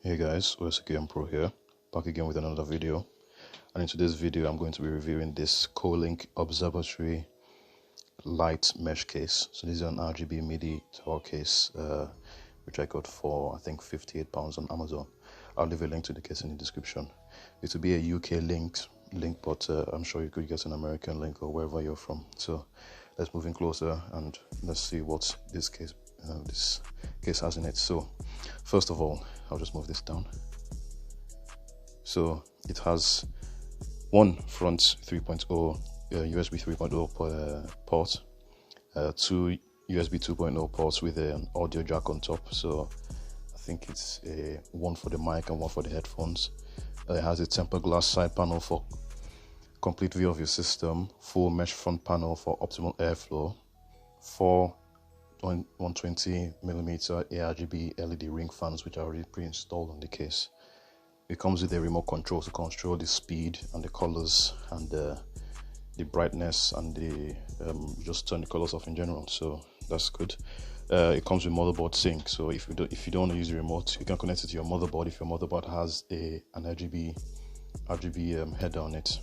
Hey guys, OSKM Pro here, back again with another video. And in today's video, I'm going to be reviewing this Kolink Observatory Lite mesh case. So this is an RGB MIDI tower case, which I got for I think £58 on Amazon. I'll leave a link to the case in the description. It will be a UK link, but I'm sure you could get an American link or wherever you're from. So let's move in closer and let's see what this case has in it. So first of all, I'll just move this down. So it has one front 3.0 USB 3.0 port, two USB 2.0 ports with an audio jack on top. So I think it's one for the mic and one for the headphones. It has a tempered glass side panel for complete view of your system, full mesh front panel for optimal airflow, 4 120mm ARGB LED ring fans which are already pre-installed on the case. It comes with a remote control to control the speed and the colors and the brightness and the just turn the colors off in general, so that's good. It comes with motherboard sync, so if you don't want to use the remote, you can connect it to your motherboard if your motherboard has an RGB header on it.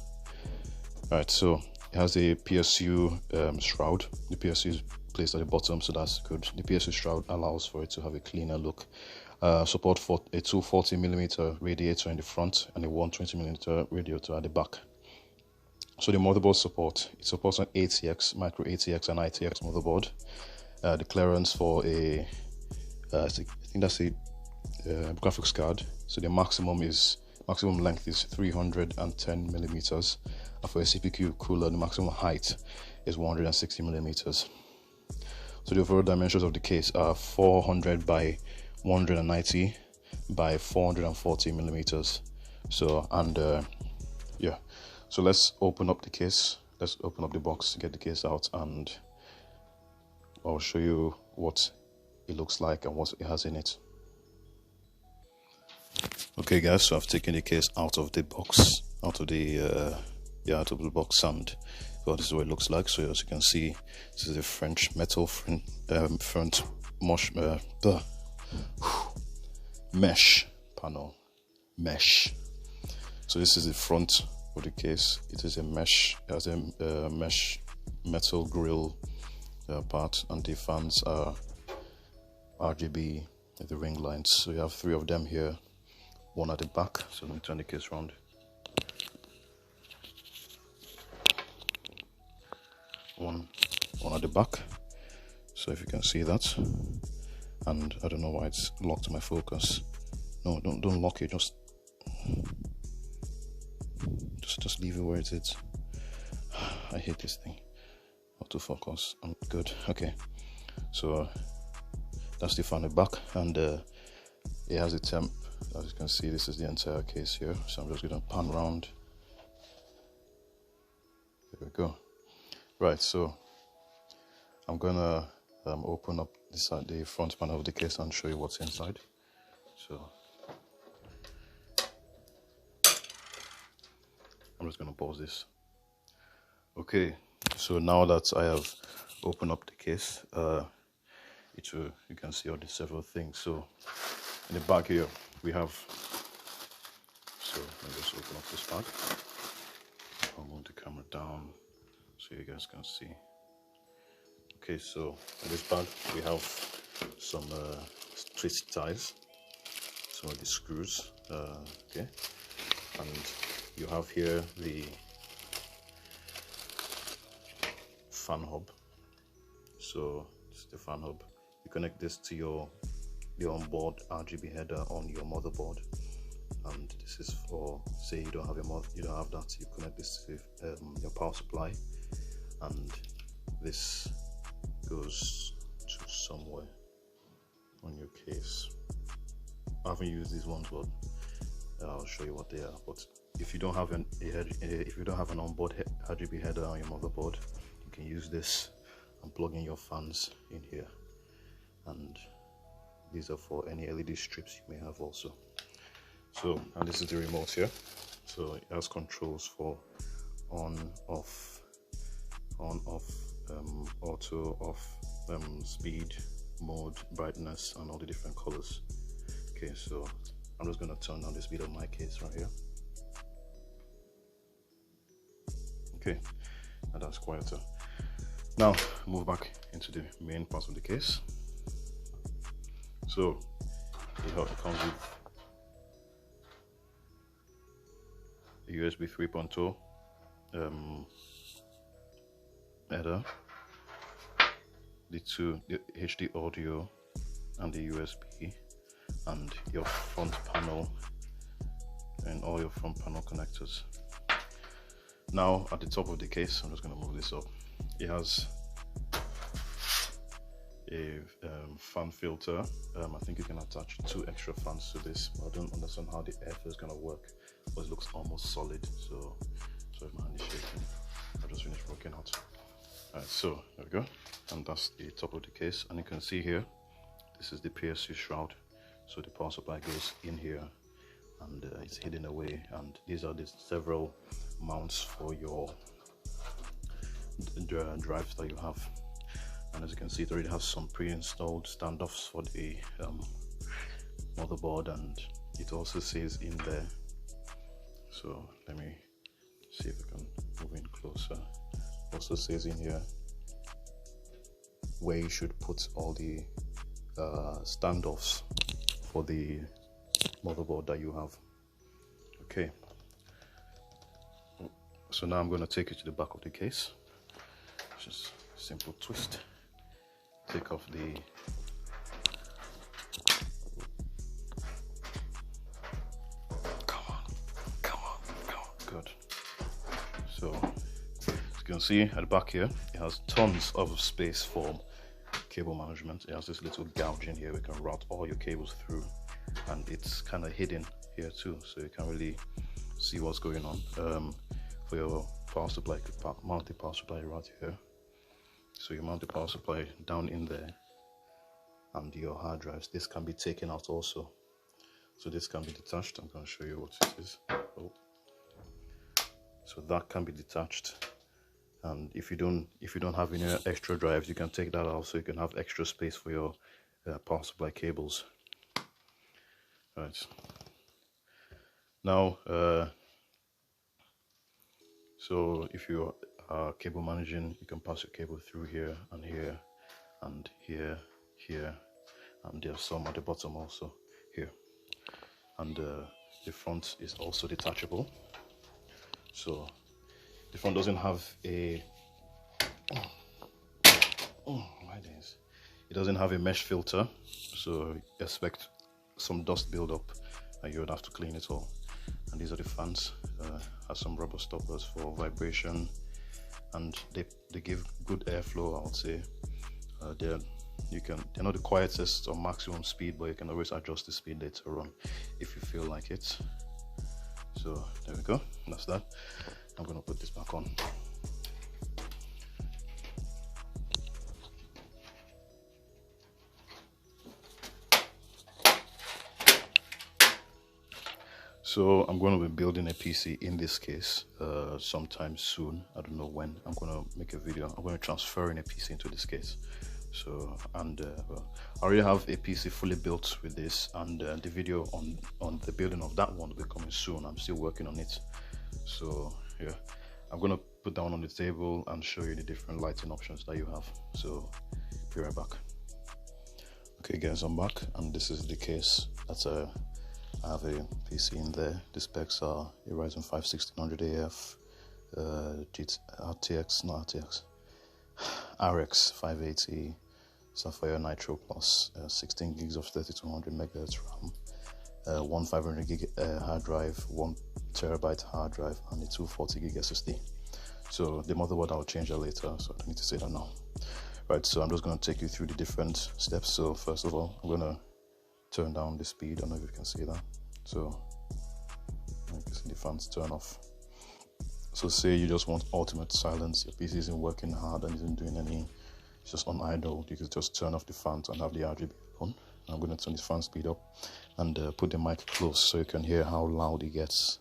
Alright, so it has a PSU shroud. The PSU is placed at the bottom, so that's good. The PSU shroud allows for it to have a cleaner look. Support for a 240mm radiator in the front and a 120mm radiator at the back. So the motherboard support, it supports an ATX, micro ATX and ITX motherboard. The clearance for I think that's a graphics card. So the maximum length is 310mm, and for a CPQ cooler, the maximum height is 160mm. So the overall dimensions of the case are 400 by 190 by 440mm. So yeah, so let's open up the case. Let's open up the box to get the case out, and I'll show you what it looks like and what it has in it. Okay guys, so I've taken the case out of the box, out of the box, and well, this is what it looks like. So as you can see, this is a French metal front mesh panel. So this is the front of the case. It is a mesh, it has a mesh metal grill part, and the fans are RGB with the ring lines. So you have 3 of them here, one at the back. So let me turn the case around. One at the back, so if you can see that. And I don't know why it's locked to my focus. No, don't lock it, just leave it where it is. I hate this thing. Autofocus. I'm good. Okay, so that's the fan at the back, and it has a temp. As you can see, this is the entire case here. So I'm just gonna pan around. There we go. Right, so I'm gonna open up the front panel of the case and show you what's inside. So I'm just gonna pause this. Okay, so now that I have opened up the case, you can see all the several things. So in the back here we have, so let me just open up this bag. I'll move the camera down so you guys can see. Okay, so in this bag we have some twist ties, some of the screws, okay, and you have here the fan hub. So this is the fan hub. You connect this to the onboard RGB header on your motherboard, and this is for, say you don't have that, you connect this to your power supply, and this goes to somewhere on your case. I haven't used these ones, but I'll show you what they are. But if you don't have an onboard RGB header on your motherboard, you can use this and plug in your fans in here, and these are for any LED strips you may have also. So, and this is the remote here. So it has controls for on, off, auto, off, speed, mode, brightness, and all the different colors. Okay, so I'm just going to turn down the speed of my case right here. Okay, and that's quieter. Now move back into the main part of the case. So it comes with a USB 3.0 header, the HD audio and the USB, and your front panel and all your front panel connectors. Now at the top of the case, I'm just going to move this up. It has a fan filter. I think you can attach 2 extra fans to this, but I don't understand how the airflow is going to work, but it looks almost solid. So if my hand is shaking, I'll just finish working out. Alright, so there we go, and that's the top of the case. And you can see here, this is the PSU shroud. So the power supply goes in here, and it's hidden away. And these are the several mounts for your drives that you have. And as you can see, it already has some pre-installed standoffs for the motherboard, and it also says in there. So let me see if I can move in closer. Also says in here where you should put all the standoffs for the motherboard that you have. Okay, so now I'm going to take you to the back of the case. Just simple twist, take off the come on, good. So as you can see at the back here, it has tons of space for cable management. It has this little gouge in here we can route all your cables through, and it's kind of hidden here too, so you can really see what's going on. For your power supply, mount the power supply right here. So you mount the power supply down in there, and your hard drives, this can be taken out also. So this can be detached. I'm going to show you what it is. Oh. So that can be detached, and if you don't have any extra drives, you can take that out, so you can have extra space for your power supply cables. Right. Now, so if you are cable managing, you can pass your cable through here and here and here, and there's some at the bottom also here. And the front is also detachable. So the front doesn't have a it doesn't have a mesh filter, so expect some dust buildup and you would have to clean it all. And these are the fans. Has some rubber stoppers for vibration, and they give good airflow, I would say. They're not the quietest or maximum speed, but you can always adjust the speed later on if you feel like it. So there we go, that's that. I'm gonna put this back on. So I'm going to be building a PC in this case sometime soon. I don't know when. I'm going to make a video. I'm going to transfer in a PC into this case. So, and I already have a PC fully built with this, and the video on the building of that one will be coming soon. I'm still working on it. So yeah, I'm going to put that one on the table and show you the different lighting options that you have. So be right back. Okay guys, I'm back, and this is the case that's I have a PC in there. The specs are a Ryzen 5 1600AF, RX 580, Sapphire Nitro Plus, 16 gigs of 3200 MHz RAM, one 500 gig hard drive, 1 terabyte hard drive, and a 240 gig SSD. So the motherboard, I'll change that later, so I don't need to say that now. Right, so I'm just going to take you through the different steps. So first of all, I'm going to turn down the speed. I don't know if you can see that. So you can see the fans turn off. So say you just want ultimate silence, your PC isn't working hard and isn't doing any, it's just on idle, you can just turn off the fans and have the RGB on. I'm going to turn this fan speed up and put the mic close so you can hear how loud it gets.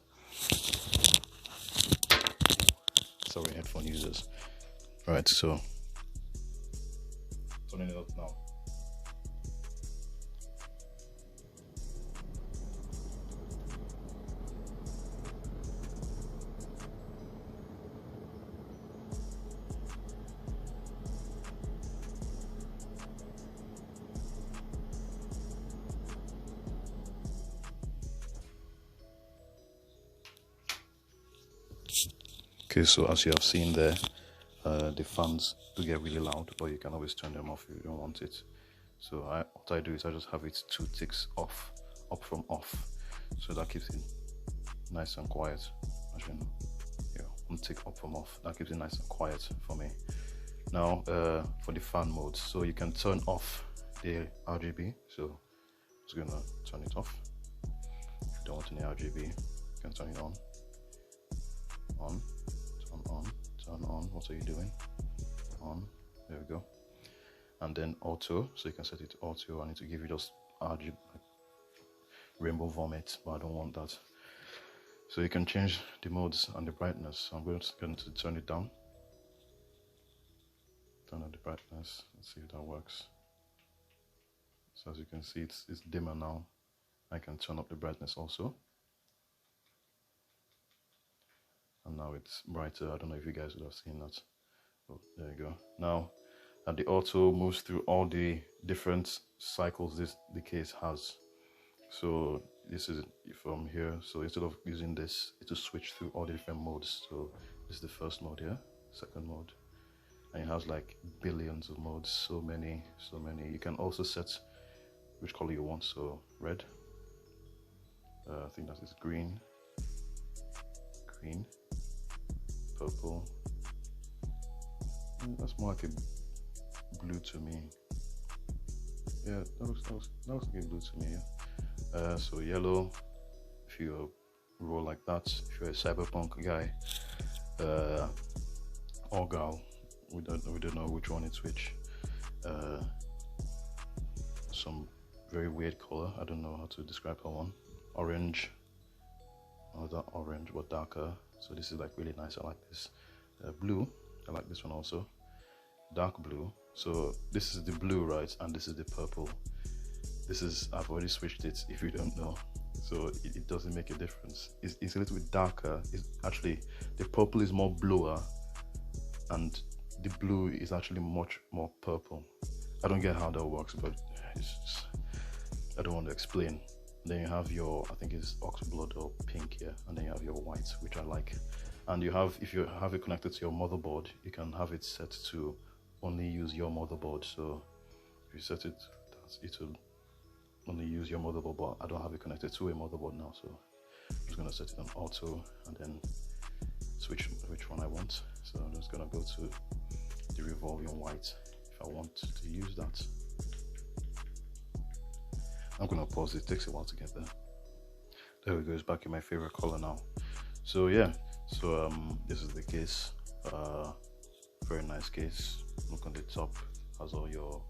Sorry, headphone users. Right, so turning it up now. Okay, so as you have seen there, the fans do get really loud, but you can always turn them off if you don't want it. So what I do is I just have it 2 ticks off, up from off, so that keeps it nice and quiet. As you know, yeah, 1 tick up from off, that keeps it nice and quiet for me. Now for the fan mode, so you can turn off the RGB. So I'm just gonna turn it off. If you don't want any RGB, you can turn it on. On, turn on, turn on. What are you doing? On. There we go. And then auto, so you can set it to auto. I need to give you just RGB, like rainbow vomit, but I don't want that. So you can change the modes and the brightness. So I'm going to turn it down. Turn on the brightness. Let's see if that works. So as you can see, it's dimmer now. I can turn up the brightness also. And now it's brighter. I don't know if you guys would have seen that. Oh, there you go. Now, the auto moves through all the different cycles the case has. So this is from here. So instead of using this, it will switch through all the different modes. So this is the first mode here, second mode, and it has like billions of modes. So many. You can also set which color you want. So red. I think that is green. Purple. That's more like a blue to me. Yeah, that looks like a blue to me. Yeah. So yellow, if you roll like that, if you're a cyberpunk guy, or girl, we don't know which one is which. Some very weird color. I don't know how to describe that one. Orange. Another orange, but darker. So this is like really nice. I like this. Blue. I like this one also. Dark blue. So this is the blue, right? And this is the purple. I've already switched it if you don't know. So it doesn't make a difference. It's a little bit darker. It's actually, the purple is more bluer and the blue is actually much more purple. I don't get how that works, but I don't want to explain. Then you have your, I think it's oxblood or pink here, and then you have your white, which I like. And you have, if you have it connected to your motherboard, you can have it set to only use your motherboard. So if you set it, it will only use your motherboard, but I don't have it connected to a motherboard now, so I'm just gonna set it on auto and then switch which one I want. So I'm just gonna go to the revolving white if I want to use that. I'm gonna pause it takes a while to get there. There we go, it's back in my favorite color now. So yeah, so this is the case. Very nice case. Look on the top, has all your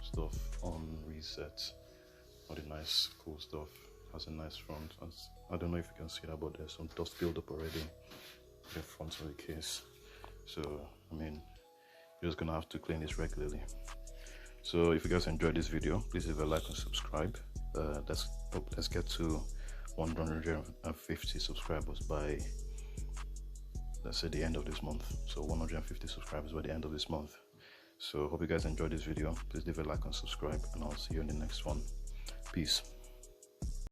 stuff on reset, all the nice cool stuff. Has a nice front. I don't know if you can see that, but there's some dust build up already in the front of the case. So I mean, you're just gonna have to clean this regularly. So if you guys enjoyed this video, please leave a like and subscribe. Let's get to 150 subscribers by, let's say, the end of this month. So 150 subscribers by the end of this month. So hope you guys enjoyed this video. Please leave a like and subscribe, and I'll see you in the next one. Peace.